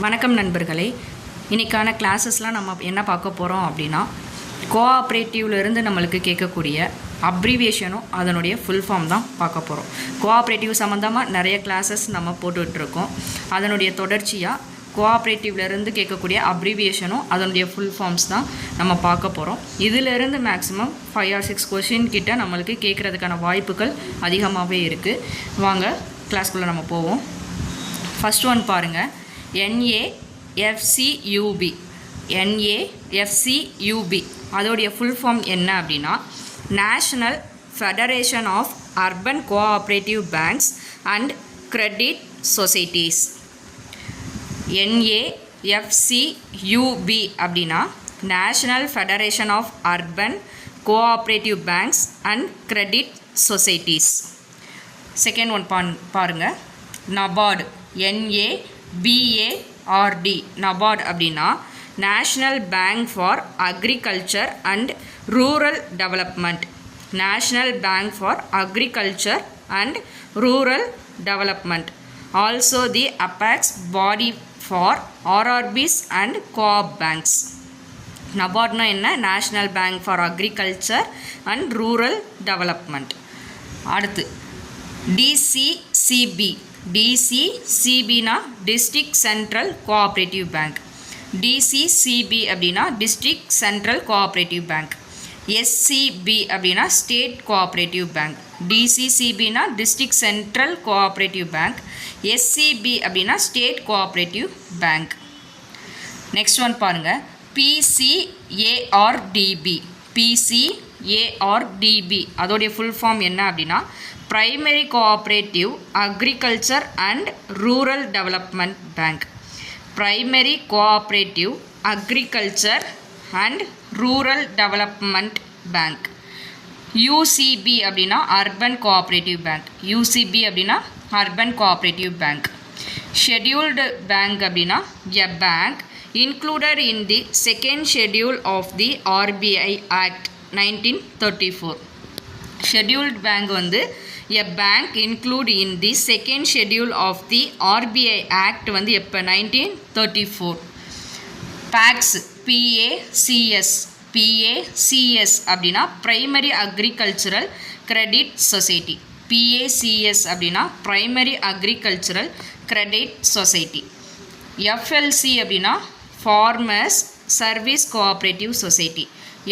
வணக்கம் நண்பர்களே. இன்றைக்கான கிளாஸஸ்லாம் நம்ம என்ன பார்க்க போகிறோம் அப்படின்னா, கோஆப்ரேட்டிவ்லேருந்து நம்மளுக்கு கேட்கக்கூடிய அப்ரிவியேஷனும் அதனுடைய ஃபுல் ஃபார்ம் தான் பார்க்க போகிறோம். கோஆப்ரேட்டிவ் சம்மந்தமாக நிறைய கிளாஸஸ் நம்ம போட்டுட்ருக்கோம். அதனுடைய தொடர்ச்சியாக கோஆப்ரேட்டிவ்லேருந்து கேட்கக்கூடிய அப்ரிவியேஷனும் அதனுடைய ஃபுல் ஃபார்ம்ஸ் தான் நம்ம பார்க்க போகிறோம். இதிலேருந்து மேக்ஸிமம் 5 or 6 கொஷின் கிட்ட நம்மளுக்கு கேட்குறதுக்கான வாய்ப்புகள் அதிகமாகவே இருக்குது. வாங்க கிளாஸ்க்குள்ளே நம்ம போவோம். ஃபஸ்ட் ஒன் பாருங்கள், NAFCUB. NAFCUB அதோடைய ஃபுல் ஃபார்ம் என்ன அப்படின்னா, national federation of urban cooperative banks and credit societies. NAFCUB அப்படின்னா national federation of urban cooperative banks and credit societies. Second one பாருங்கள், NABARD. NABARD. NABARD அப்படின்னா national bank for agriculture and rural development. National bank for agriculture and rural development. Also the apex body for RRBs and co-op banks. நபார்ட்னா என்ன? National bank for agriculture and rural development. அடுத்து DCCB. DCCBனா district central cooperative bank. DCCB அப்படின்னா district central cooperative bank. SCB அப்படின்னா state cooperative bank. DCCBனா district central cooperative bank. SCB அப்படின்னா state cooperative bank. Next one பாருங்கள், PCARDB. PCARDB அதோடைய full form என்ன அப்படின்னா, primary cooperative agriculture and rural development bank. Primary cooperative agriculture and rural development bank. UCB அப்படின்னா urban cooperative bank. UCB அப்படின்னா urban cooperative bank. Scheduled bank அப்படின்னா a bank included in the second schedule of the RBI Act 1934. Scheduled bank வந்து a bank include in the second schedule of the RBI Act வந்து எப்போ? 1934. PACS. PACS. PACS அப்படின்னா primary agricultural credit society. PACS அப்படின்னா primary agricultural credit society. FLC அப்படின்னா farmers service cooperative society.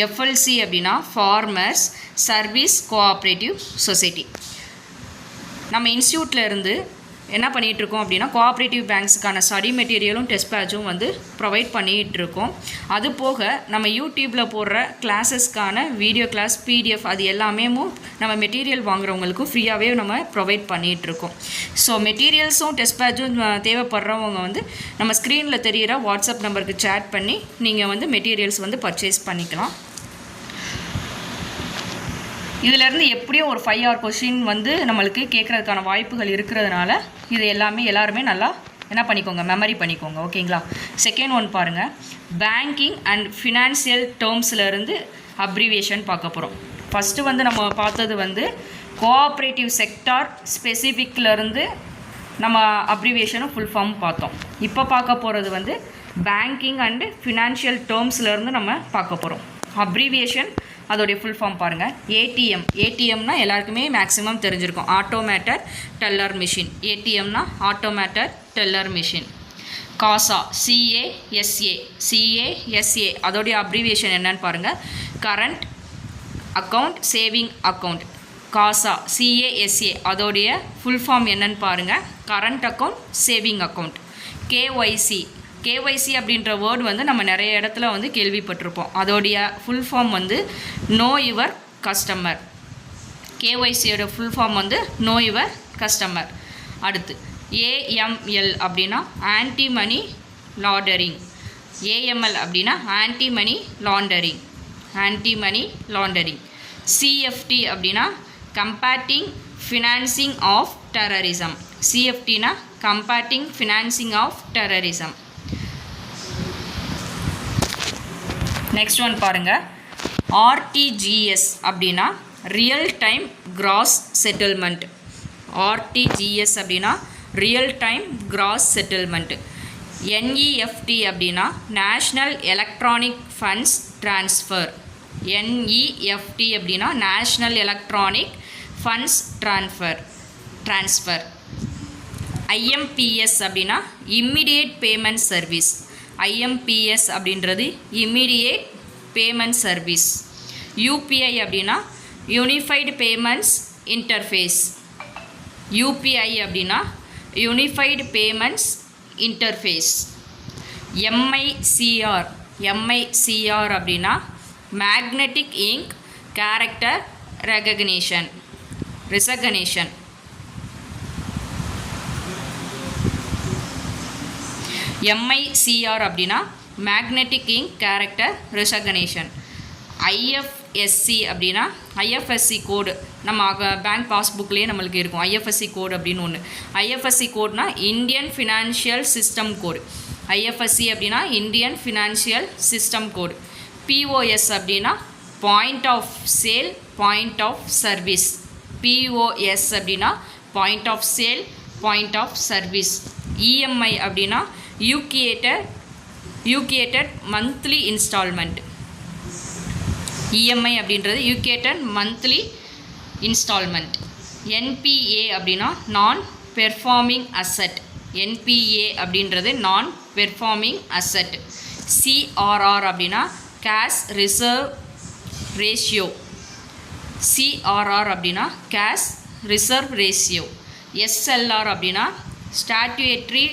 FLC அப்படின்னா farmers service cooperative society. நம்ம இன்ஸ்டியூட்டில் இருந்து என்ன பண்ணிகிட்ருக்கோம் அப்படின்னா, கோஆப்ரேட்டிவ் பேங்க்ஸுக்கான ஸ்டடி மெட்டீரியலும் டெஸ்ட் பேட்சும் வந்து ப்ரொவைட் பண்ணிகிட்ருக்கோம். அது போக நம்ம யூடியூப்பில் போடுற கிளாஸஸ்க்கான வீடியோ கிளாஸ் PDF அது எல்லாமே நம்ம மெட்டீரியல் வாங்குறவங்களுக்கும் ஃப்ரீயாகவே நம்ம ப்ரொவைட் பண்ணிகிட்ருக்கோம். ஸோ மெட்டீரியல்ஸும் டெஸ்ட் பேட்சும் தேவைப்படுறவங்க வந்து நம்ம ஸ்க்ரீனில் தெரிகிற வாட்ஸ்அப் நம்பருக்கு சேட் பண்ணி நீங்கள் வந்து மெட்டீரியல்ஸ் வந்து பர்ச்சேஸ் பண்ணிக்கலாம். இதிலேருந்து எப்படியும் ஒரு 5 or கொஷின் வந்து நம்மளுக்கு கேட்குறதுக்கான வாய்ப்புகள் இருக்கிறதுனால இது எல்லாருமே நல்லா என்ன பண்ணிக்கோங்க, மெமரி பண்ணிக்கோங்க. ஓகேங்களா? செகண்ட் ஒன் பாருங்கள், பேங்கிங் அண்ட் ஃபினான்சியல் டேர்ம்ஸ்லேருந்து அப்ரிவியேஷன் பார்க்க போகிறோம். ஃபஸ்ட்டு வந்து நம்ம பார்த்தது வந்து கோஆப்ரேட்டிவ் செக்டார் ஸ்பெசிஃபிக்லேருந்து நம்ம அப்ரிவியேஷனும் ஃபுல் ஃபார்ம் பார்த்தோம். இப்போ பார்க்க போகிறது வந்து பேங்கிங் அண்டு ஃபினான்ஷியல் டேர்ம்ஸ்லேருந்து நம்ம பார்க்க போகிறோம். அப்ரிவியேஷன் அதோடைய ஃபுல் ஃபார்ம் பாருங்கள். ATM. ATMனா எல்லாருக்குமே மேக்ஸிமம் தெரிஞ்சிருக்கும், ஆட்டோமேட்டட் டெல்லர் மிஷின். ATMனா automated teller machine. CASA. CASA அதோடைய அப்ரிவியேஷன் என்னன்னு பாருங்கள், current account saving account. CASA CASA அதோடைய ஃபுல் ஃபார்ம் என்னன்னு பாருங்கள், current account saving account. KYC அப்படின்ற வேர்டு வந்து நம்ம நிறைய இடத்துல வந்து கேள்விப்பட்டிருப்போம். அதோடைய ஃபுல் ஃபார்ம் வந்து நோ யுவர் கஸ்டமர். KYCயோட ஃபுல் ஃபார்ம் வந்து நோ யுவர் கஸ்டமர். அடுத்து AML அப்படின்னா ஆன்டி மணி லாண்டரிங். AML அப்படின்னா ஆன்டி மணி லாண்டரிங். CFT அப்படின்னா கம்பேட்டிங் ஃபினான்சிங் ஆஃப் டெரரிசம். CFTனா combating financing of terrorism. Next one பாருங்கள், RTGS அப்படின்னா real time gross settlement. RTGS அப்படின்னா real time gross settlement. NEFT அப்படின்னா national electronic funds transfer. NEFT அப்படின்னா national electronic funds transfer. IMPS அப்படின்னா immediate payment service. IMPS அப்படின்றது immediate payment service. UPI அப்படின்னா unified payments interface. UPI அப்படின்னா unified payments interface. MICR அப்படின்னா magnetic ink character recognition. MICR அப்படின்னா magnetic ink character recognition. IFSC அப்படின்னா IFSC கோடு நம்ம bank பாஸ்புக்லேயே நம்மளுக்கு இருக்கும். IFSC கோடு அப்படின்னு ஒன்று. IFSC கோட்னா Indian financial system code. IFSC அப்படின்னா Indian financial system code. POS அப்படின்னா point of sale point of service. POS அப்படின்னா point of sale point of service. EMI அப்படின்னா யூகேட்டட் மந்த்லி இன்ஸ்டால்மெண்ட். EMI அப்படின்றது யூகேட்டட் மந்த்லி இன்ஸ்டால்மெண்ட். NPA அப்படின்னா நான் performing asset. NPA அப்படின்றது நான் performing asset. CRR அப்படின்னா cash reserve ratio. CRR அப்படின்னா கேஷ் ரிசர்வ் ரேஷியோ. SLR அப்படின்னா ஸ்டாட்யூட்டரி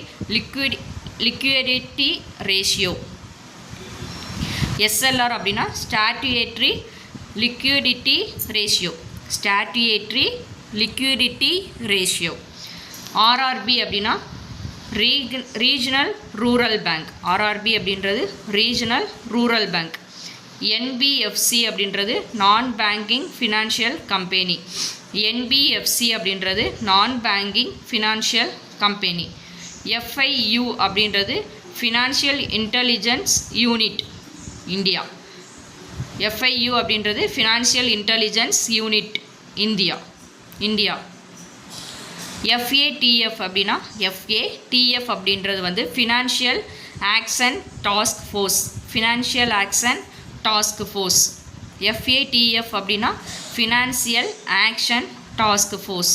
லிக்விடிட்டி ரேஷியோ. SLR அப்படின்னா ஸ்டாட்யூட்டரி லிக்விடிட்டி ரேஷியோ. RRB அப்படின்னா ரீஜனல் ரூரல் பேங்க். RRB அப்படின்றது ரீஜனல் ரூரல் பேங்க். NBFC அப்படின்றது நான் பேங்கிங் ஃபினான்ஷியல் கம்பெனி. NBFC அப்படின்றது நான் பேங்கிங் ஃபினான்ஷியல் கம்பெனி. FIU அப்படின்றது financial intelligence unit India. FIU அப்படின்றது financial intelligence unit India. FATF அப்படின்னா FATF அப்படின்றது வந்து financial action task force. FATF அப்படின்னா ஃபினான்ஷியல் ஆக்ஷன் டாஸ்க் ஃபோர்ஸ்.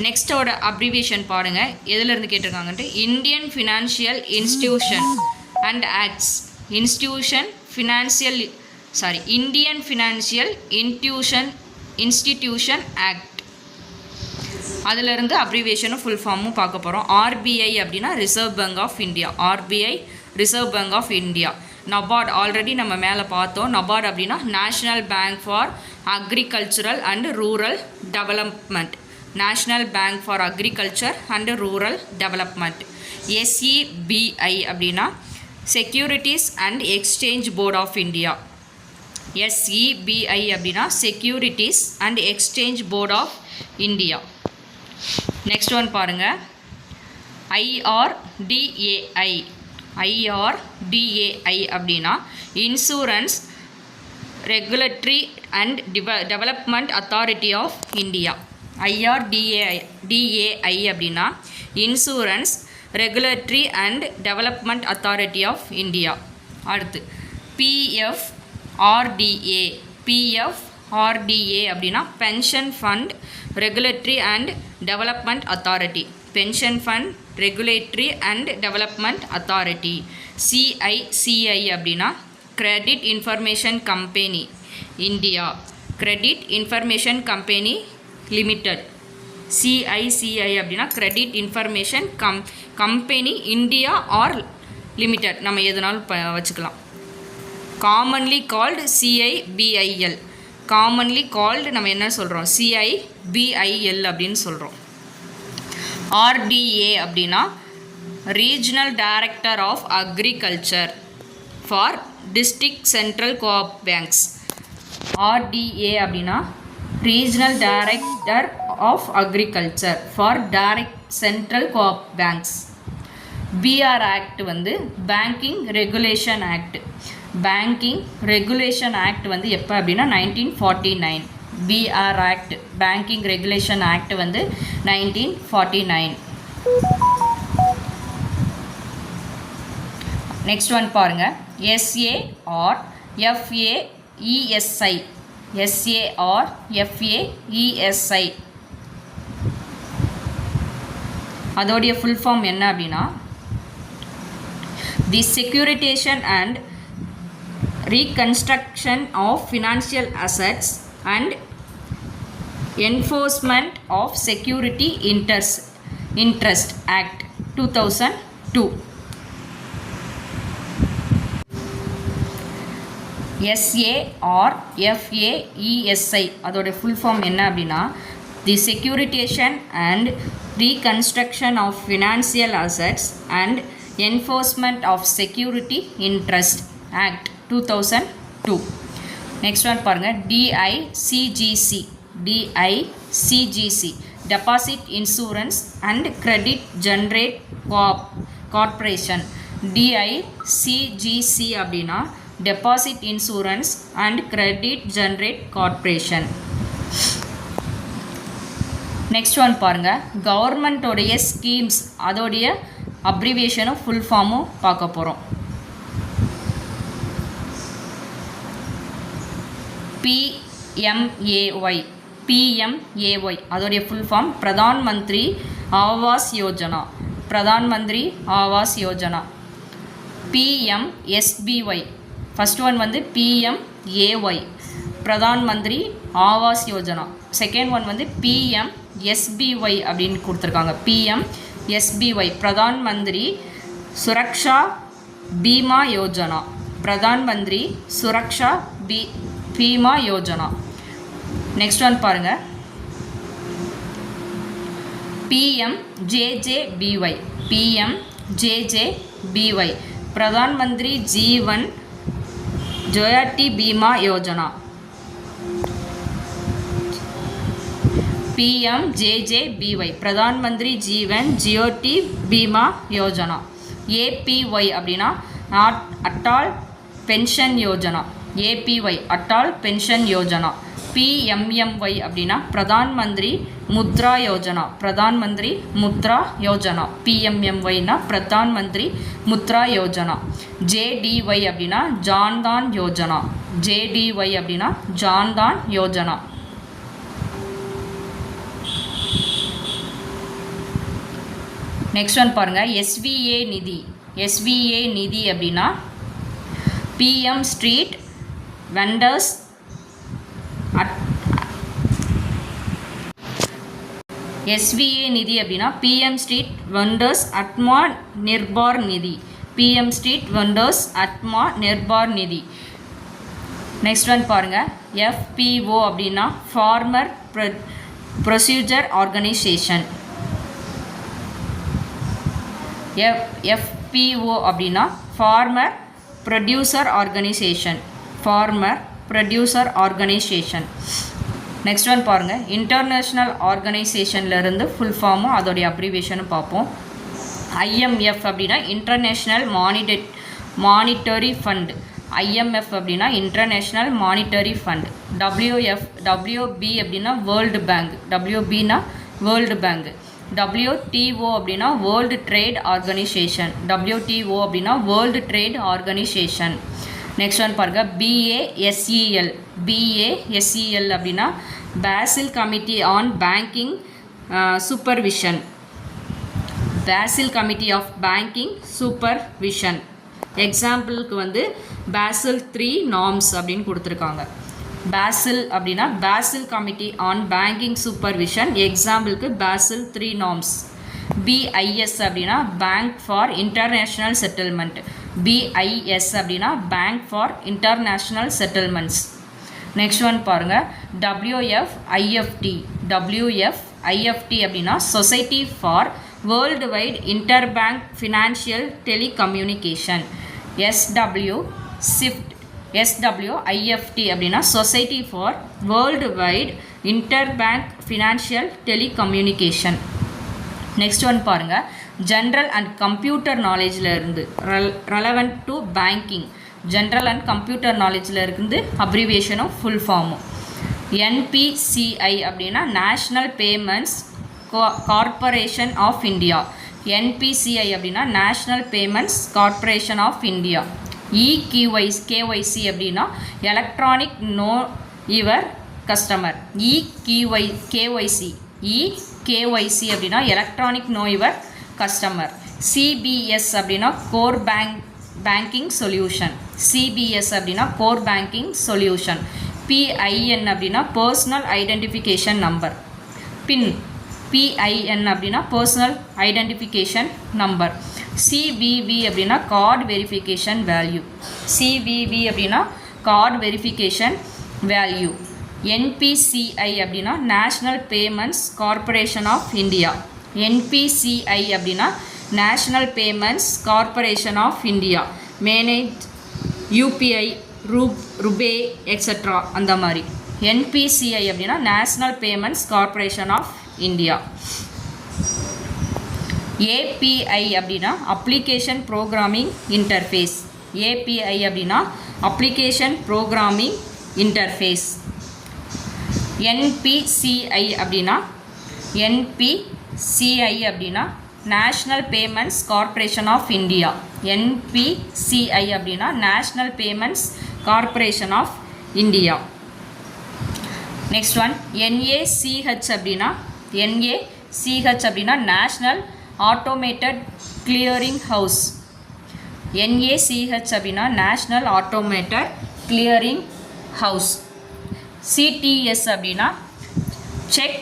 நெக்ஸ்ட்டோட அப்ரிவியேஷன் பாருங்கள், எதுலேருந்து கேட்டிருக்காங்கன்ட்டு Indian financial institution and acts. Indian financial institution act. அதிலிருந்து அப்ரிவியேஷனும் ஃபுல் ஃபார்மும் பார்க்க போகிறோம். RBI அப்படின்னா reserve bank of India. RBI reserve bank of India. NABARD already நம்ம மேலே பார்த்தோம். நபார்ட் அப்படின்னா national bank for agricultural and rural development. National bank for agriculture and rural development. SEBI அப்படின்னா securities and exchange board of India. SEBI அப்படின்னா securities and exchange board of India. Next one பாருங்கள், IRDAI அப்படின்னா insurance regulatory and development authority of India. IRDAI அப்படின்னா insurance regulatory and development authority of India. அடுத்து PFRDA அப்படின்னா pension fund regulatory and development authority. CICI அப்படின்னா credit information company India. Credit information company limited. CICI அப்படின்னா credit information company India or limited, நம்ம எதுனாலும் வச்சுக்கலாம். Commonly called CIBIL. Commonly called நம்ம என்ன சொல்கிறோம், CIBIL அப்படின்னு சொல்கிறோம். RDA அப்படின்னா regional director of agriculture for district central co-op banks. RDA அப்படின்னா regional director of agriculture for direct central co-op banks. BR act வந்து banking regulation act. Banking regulation act வந்து எப்போ அப்படின்னா 1949. BR act banking regulation act வந்து 1949. Next one பாருங்கள், SARFAESI. SARFAESI அதோடைய full form என்ன அப்படின்னா, the securitisation and reconstruction of financial assets and enforcement of security interest act 2002. SARFAESI அதோட full form என்ன அப்படின்னா, the securitisation and reconstruction of financial assets and enforcement of security interest act 2002. Next one பாருங்கள், DICGC. Deposit insurance and credit generate corporation. DICGC அப்படின்னா deposit insurance and credit generate corporation. Next one பாருங்கள், கவர்மெண்ட்டோடைய schemes அதோடைய அப்ரிவியேஷனும் full ஃபார்மும் பார்க்க போகிறோம். PMAY அதோடைய full form Pradhan Mantri Awas Yojana. PMSBY first one வந்து PMAY Pradhan Mantri Awas Yojana. Second one வந்து PMSBY அப்படின்னு கொடுத்துருக்காங்க. PMSBY Pradhan Mantri Suraksha Bima Yojana. Pradhan Mantri Suraksha Bima Yojana. Next one பாருங்கள், PMJJBY பிரதான் மந்திரி ஜீவன் ஜோயாட்டி பீமா யோஜனா. PMJJBY பிரதான் மந்திரி ஜீவன் ஜியோட்டி பீமா யோஜனா. APY அப்படின்னா Atal pension Yojana. APY Atal pension Yojana. PMMY அப்படின்னா பிரதான் மந்திரி முத்ரா யோஜனா. PMMYனா பிரதான் மந்திரி முத்ரா யோஜனா. JDY அப்படின்னா ஜான்தான் யோஜனா. நெக்ஸ்ட் ஒன் பாருங்கள், SVA நிதி அப்படின்னா PM street vendors SVA Nidhi அப்படின்னா PM street vendors Atma Nirbhar Nidhi. Next one பாருங்கள், FPO அப்படின்னா ஃபார்மர் ப்ரொசீஜர் ஆர்கனைசேஷன். FPO அப்படின்னா farmer producer organisation. Next one பாருங்கள், இன்டர்நேஷ்னல் ஆர்கனைசேஷன்லேருந்து ஃபுல் ஃபார்மும் அதோடைய அப்ரிவியேஷனும் பார்ப்போம். IMF அப்படின்னா இன்டர்நேஷ்னல் மானிட்டரி ஃபண்ட். IMF அப்படின்னா இன்டர்நேஷ்னல் மானிட்டரி ஃபண்ட். WB அப்படின்னா வேர்ல்டு பேங்க். WTO அப்படின்னா world trade organisation. Next one பாருங்கள், BASEL அப்படின்னா Basel committee on banking supervision. எக்ஸாம்பிளுக்கு வந்து பாசில் 3 நார்ம்ஸ் அப்படின்னு கொடுத்துருக்காங்க. பாசில் அப்படின்னா Basel committee on banking supervision. எக்ஸாம்பிளுக்கு பாசில் 3 நார்ம்ஸ். BIS அப்படின்னா பேங்க் ஃபார் இன்டர்நேஷ்னல் செட்டில்மெண்ட். அப்படின்னா பேங்க் ஃபார் இன்டர்நேஷ்னல் செட்டில்மெண்ட்ஸ். நெக்ஸ்ட் ஒன் பாருங்கள், WFIFT அப்படின்னா society for world wide interbank financial telecommunication. SWIFT அப்படின்னா society for world wide interbank financial telecommunication. Next one பாருங்கள், general and computer நாலேஜில் இருந்து relevant to banking. General and computer நாலேஜில் இருந்து அப்ரிவியேஷனும் ஃபுல் ஃபார்மும். NPCI அப்படின்னா national payments corporation of India. NPCI அப்படின்னா national payments corporation of India. KYC அப்படின்னா electronic know your customer. KYC அப்படின்னா electronic know your customer. CBS அப்படின்னா கோர் பேங்கிங் சொல்யூஷன். CBS அப்படின்னா கோர் பேங்கிங் சொல்யூஷன். PIN அப்படின்னா personal identification number. PIN அப்படின்னா personal identification number. CVV அப்படின்னா card verification value. CVV அப்படின்னா card verification value. NPCI அப்படின்னா national payments corporation of India. NPCI அப்படின்னா national payments corporation of India. Manage UPI, RuPay extra அந்த மாதிரி. NPCI அப்படின்னா national payments corporation of India. API அப்படின்னா application programming interface. API அப்படின்னா application programming interface. NPCI அப்படின்னா national payments corporation of India. NPCI அப்படின்னா national payments corporation of India. Next one NACH அப்படின்னா national automated clearing house. NACH அப்படின்னா national automated clearing house. CTS அப்படின்னா cheque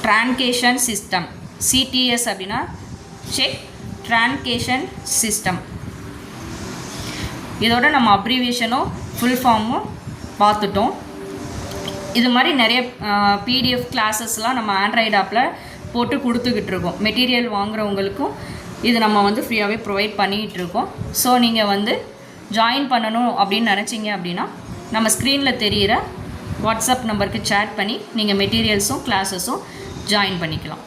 truncation system. CTS அப்படின்னா cheque truncation system. இதோட நம்ம அப்ரிவியேஷனும் full ஃபார்மும் பார்த்துட்டோம். இது மாதிரி நிறைய PDF கிளாஸஸ்லாம் நம்ம ஆண்ட்ராய்டு ஆப்பில் போட்டு கொடுத்துக்கிட்டு இருக்கோம். மெட்டீரியல் வாங்குறவங்களுக்கும் இது நம்ம ஃப்ரீயாகவே ப்ரொவைட் பண்ணிகிட்டு இருக்கோம். ஸோ நீங்கள் ஜாயின் பண்ணணும் அப்படின்னு நினச்சிங்க அப்படின்னா நம்ம ஸ்க்ரீனில் தெரிகிற வாட்ஸ்அப் நம்பருக்கு சேட் பண்ணி நீங்கள் மெட்டீரியல்ஸும் கிளாஸஸும் ஜாயின் பண்ணிக்கலாம்.